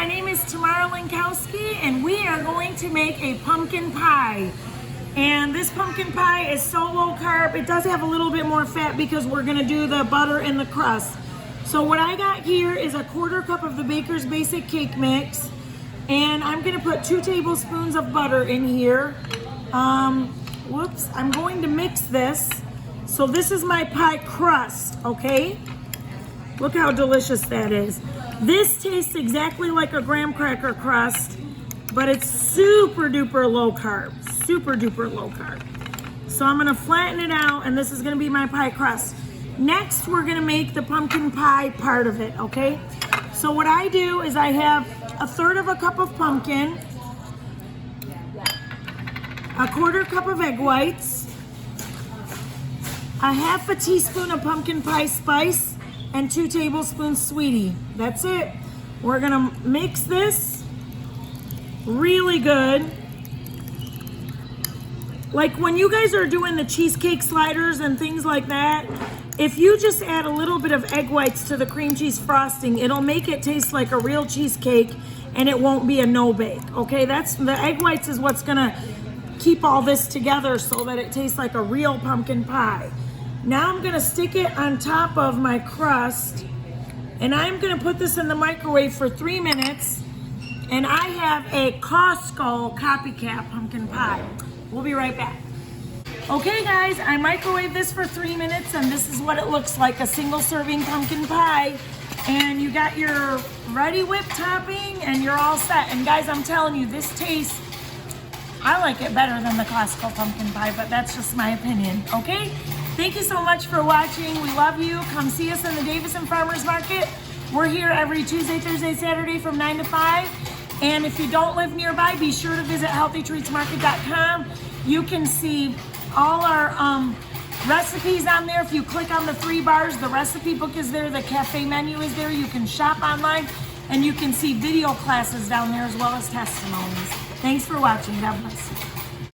my name is Tamara Lankowski, and we are going to make a pumpkin pie. And this pumpkin pie is so low carb. It does have a little bit more fat because we're gonna do the butter and the crust. So what I got here is a 1/4 cup of the Baker's Basic Cake Mix, and I'm gonna put 2 tablespoons of butter in here. Whoops, I'm going to mix this. So this is my pie crust, okay? Look how delicious that is. This tastes exactly like a graham cracker crust, but it's super duper low carb, super duper low carb. So I'm gonna flatten it out, and this is gonna be my pie crust. Next, we're gonna make the pumpkin pie part of it, okay? So what I do is I have 1/3 cup of pumpkin, 1/4 cup of egg whites, 1/2 teaspoon of pumpkin pie spice, and 2 tablespoons sweetie. That's it. We're gonna mix this really good. Like when you guys are doing the cheesecake sliders and things like that, if you just add a little bit of egg whites to the cream cheese frosting, it'll make it taste like a real cheesecake and it won't be a no-bake, okay? That's the egg whites is what's gonna keep all this together so that it tastes like a real pumpkin pie. Now I'm gonna stick it on top of my crust, and I'm gonna put this in the microwave for 3 minutes, and I have a Costco copycat pumpkin pie. We'll be right back. Okay guys, I microwaved this for 3 minutes, and this is what it looks like, a single serving pumpkin pie. And you got your ready whipped topping, and you're all set. And guys, I'm telling you, this tastes, I like it better than the Costco pumpkin pie, but that's just my opinion, okay? Thank you so much for watching. We love you. Come see us in the DAVISON Farmers Market. We're here every Tuesday, Thursday, Saturday from 9 to 5. And if you don't live nearby, be sure to visit healthytreatsmarket.com. You can see all our recipes on there. If you click on the 3 bars, the recipe book is there, the cafe menu is there. You can shop online, and you can see video classes down there as well as testimonies. Thanks for watching. God bless you.